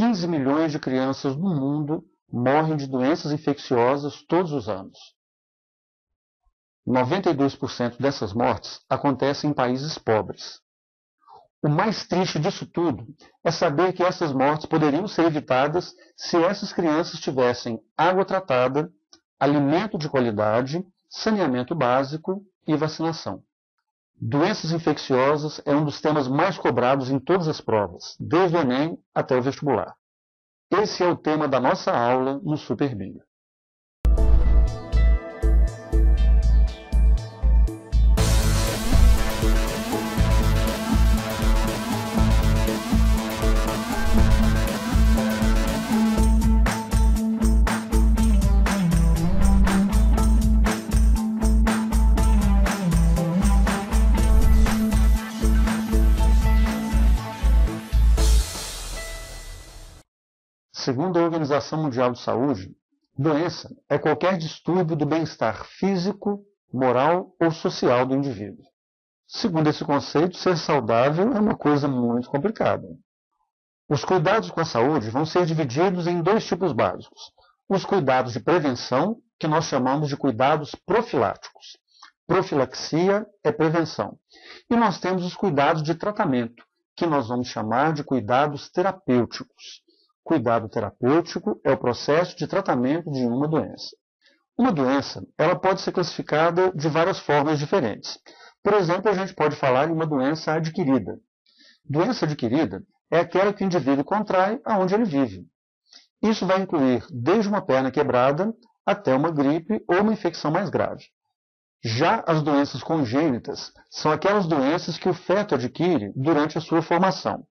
15 milhões de crianças no mundo morrem de doenças infecciosas todos os anos. 92% dessas mortes acontecem em países pobres. O mais triste disso tudo é saber que essas mortes poderiam ser evitadas se essas crianças tivessem água tratada, alimento de qualidade, saneamento básico e vacinação. Doenças infecciosas é um dos temas mais cobrados em todas as provas, desde o Enem até o vestibular. Esse é o tema da nossa aula no Super Bio. Segundo a Organização Mundial de Saúde, doença é qualquer distúrbio do bem-estar físico, moral ou social do indivíduo. Segundo esse conceito, ser saudável é uma coisa muito complicada. Os cuidados com a saúde vão ser divididos em dois tipos básicos. Os cuidados de prevenção, que nós chamamos de cuidados profiláticos. Profilaxia é prevenção. E nós temos os cuidados de tratamento, que nós vamos chamar de cuidados terapêuticos. Cuidado terapêutico é o processo de tratamento de uma doença. Uma doença, ela pode ser classificada de várias formas diferentes. Por exemplo, a gente pode falar em uma doença adquirida. Doença adquirida é aquela que o indivíduo contrai aonde ele vive. Isso vai incluir desde uma perna quebrada até uma gripe ou uma infecção mais grave. Já as doenças congênitas são aquelas doenças que o feto adquire durante a sua formação.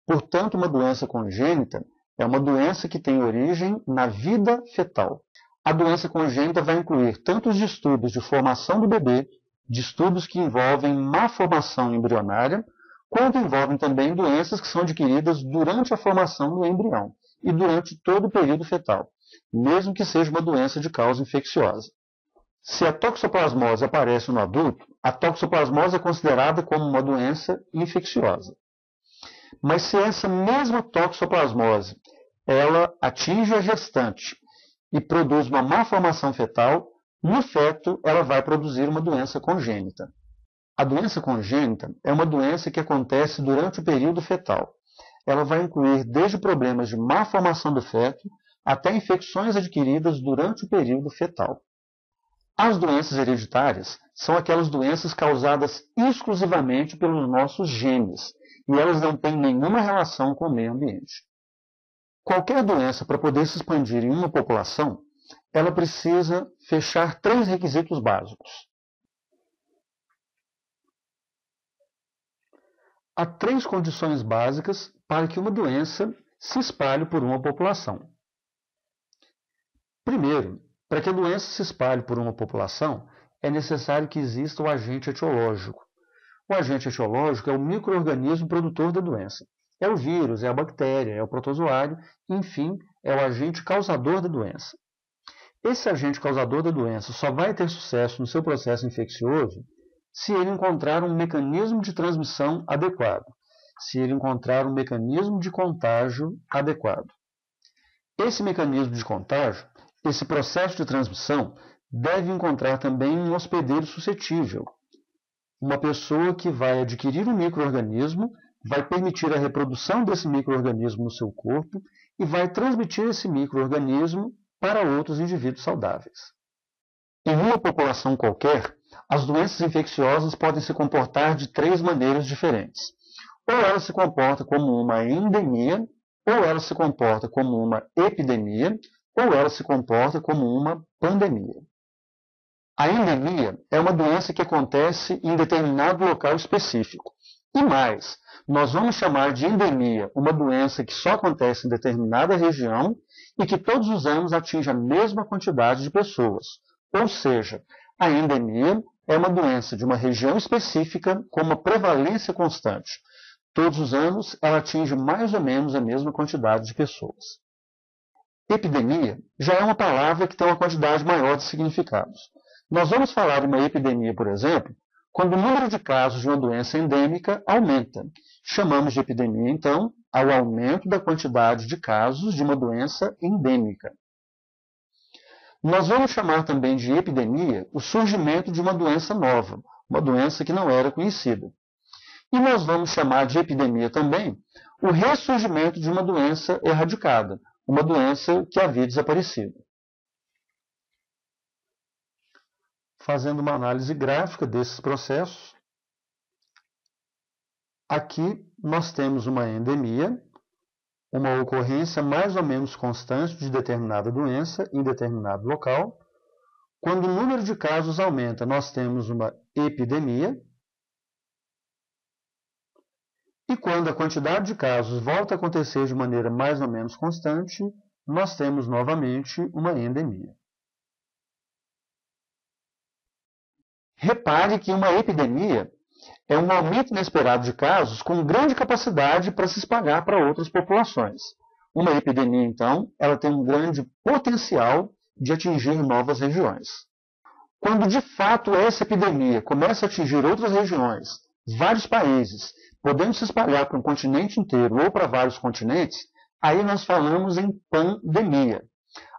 Portanto, uma doença congênita é uma doença que tem origem na vida fetal. A doença congênita vai incluir tanto os distúrbios de formação do bebê, distúrbios que envolvem má formação embrionária, quanto envolvem também doenças que são adquiridas durante a formação do embrião e durante todo o período fetal, mesmo que seja uma doença de causa infecciosa. Se a toxoplasmose aparece no adulto, a toxoplasmose é considerada como uma doença infecciosa. Mas se essa mesma toxoplasmose ela atinge a gestante e produz uma má formação fetal, no feto ela vai produzir uma doença congênita. A doença congênita é uma doença que acontece durante o período fetal. Ela vai incluir desde problemas de má formação do feto até infecções adquiridas durante o período fetal. As doenças hereditárias são aquelas doenças causadas exclusivamente pelos nossos genes, e elas não têm nenhuma relação com o meio ambiente. Qualquer doença, para poder se expandir em uma população, ela precisa fechar 3 requisitos básicos. Há 3 condições básicas para que uma doença se espalhe por uma população. Primeiro, para que a doença se espalhe por uma população, é necessário que exista o agente etiológico. O agente etiológico é o micro-organismo produtor da doença. É o vírus, é a bactéria, é o protozoário, enfim, é o agente causador da doença. Esse agente causador da doença só vai ter sucesso no seu processo infeccioso se ele encontrar um mecanismo de transmissão adequado, se ele encontrar um mecanismo de contágio adequado. Esse mecanismo de contágio, esse processo de transmissão, deve encontrar também um hospedeiro suscetível. Uma pessoa que vai adquirir um micro-organismo, vai permitir a reprodução desse micro-organismo no seu corpo e vai transmitir esse micro-organismo para outros indivíduos saudáveis. Em uma população qualquer, as doenças infecciosas podem se comportar de 3 maneiras diferentes. Ou ela se comporta como uma endemia, ou ela se comporta como uma epidemia, ou ela se comporta como uma pandemia. A endemia é uma doença que acontece em determinado local específico. E mais, nós vamos chamar de endemia uma doença que só acontece em determinada região e que todos os anos atinge a mesma quantidade de pessoas. Ou seja, a endemia é uma doença de uma região específica com uma prevalência constante. Todos os anos ela atinge mais ou menos a mesma quantidade de pessoas. Epidemia já é uma palavra que tem uma quantidade maior de significados. Nós vamos falar de uma epidemia, por exemplo, quando o número de casos de uma doença endêmica aumenta. Chamamos de epidemia, então, ao aumento da quantidade de casos de uma doença endêmica. Nós vamos chamar também de epidemia o surgimento de uma doença nova, uma doença que não era conhecida. E nós vamos chamar de epidemia também o ressurgimento de uma doença erradicada, uma doença que havia desaparecido. Fazendo uma análise gráfica desses processos, aqui nós temos uma endemia, uma ocorrência mais ou menos constante de determinada doença em determinado local. Quando o número de casos aumenta, nós temos uma epidemia. E quando a quantidade de casos volta a acontecer de maneira mais ou menos constante, nós temos novamente uma endemia. Repare que uma epidemia é um aumento inesperado de casos com grande capacidade para se espalhar para outras populações. Uma epidemia, então, ela tem um grande potencial de atingir novas regiões. Quando, de fato, essa epidemia começa a atingir outras regiões, vários países, podendo se espalhar para um continente inteiro ou para vários continentes, aí nós falamos em pandemia.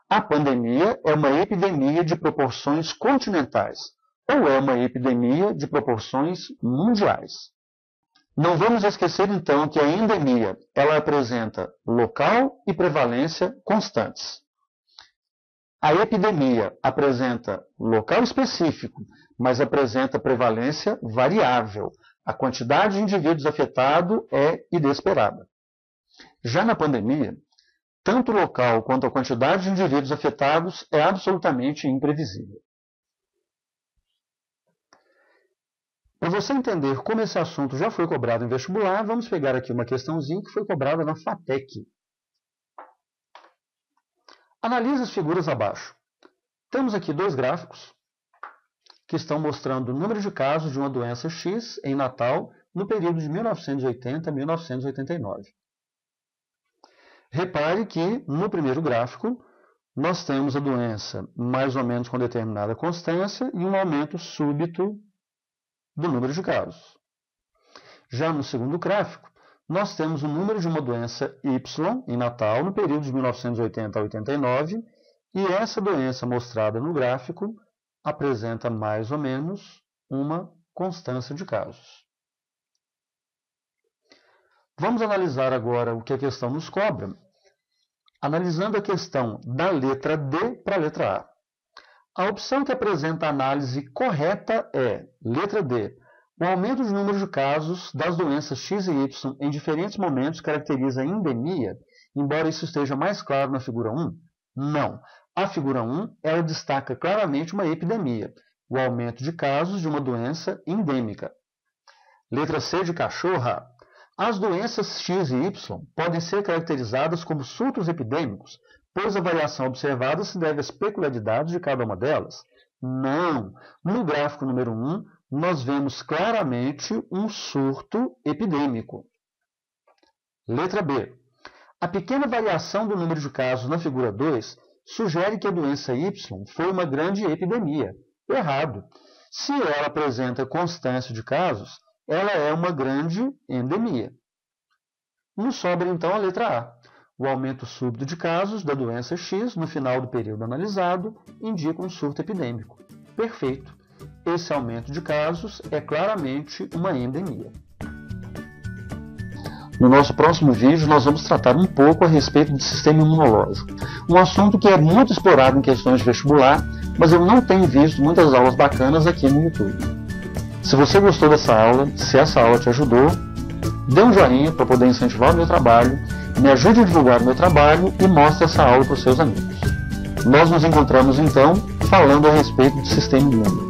A pandemia é uma epidemia de proporções continentais, ou é uma epidemia de proporções mundiais. Não vamos esquecer, então, que a endemia ela apresenta local e prevalência constantes. A epidemia apresenta local específico, mas apresenta prevalência variável. A quantidade de indivíduos afetados é inesperada. Já na pandemia, tanto o local quanto a quantidade de indivíduos afetados é absolutamente imprevisível. Para você entender como esse assunto já foi cobrado em vestibular, vamos pegar aqui uma questãozinha que foi cobrada na FATEC. Analise as figuras abaixo. Temos aqui dois gráficos que estão mostrando o número de casos de uma doença X em Natal no período de 1980 a 1989. Repare que, no primeiro gráfico, nós temos a doença mais ou menos com determinada constância e um aumento súbito do número de casos. Já no segundo gráfico, nós temos o número de uma doença Y em Natal no período de 1980 a 89 e essa doença mostrada no gráfico apresenta mais ou menos uma constância de casos. Vamos analisar agora o que a questão nos cobra, analisando a questão da letra D para a letra A. A opção que apresenta a análise correta é, letra D, o aumento de número de casos das doenças X e Y em diferentes momentos caracteriza a endemia, embora isso esteja mais claro na figura 1? Não. A figura 1 ela destaca claramente uma epidemia, o aumento de casos de uma doença endêmica. Letra C de cachorra. As doenças X e Y podem ser caracterizadas como surtos epidêmicos, pois a variação observada se deve às peculiaridades de cada uma delas? Não. No gráfico número 1, nós vemos claramente um surto epidêmico. Letra B. A pequena variação do número de casos na figura 2 sugere que a doença Y foi uma grande epidemia. Errado. Se ela apresenta constância de casos, ela é uma grande endemia. Nos sobra então a letra A. O aumento súbito de casos da doença X no final do período analisado indica um surto epidêmico. Perfeito. Esse aumento de casos é claramente uma endemia. No nosso próximo vídeo, nós vamos tratar um pouco a respeito do sistema imunológico. Um assunto que é muito explorado em questões de vestibular, mas eu não tenho visto muitas aulas bacanas aqui no YouTube. Se você gostou dessa aula, se essa aula te ajudou, dê um joinha para poder incentivar o meu trabalho, me ajude a divulgar o meu trabalho e mostre essa aula para os seus amigos. Nós nos encontramos então falando a respeito do sistema imune.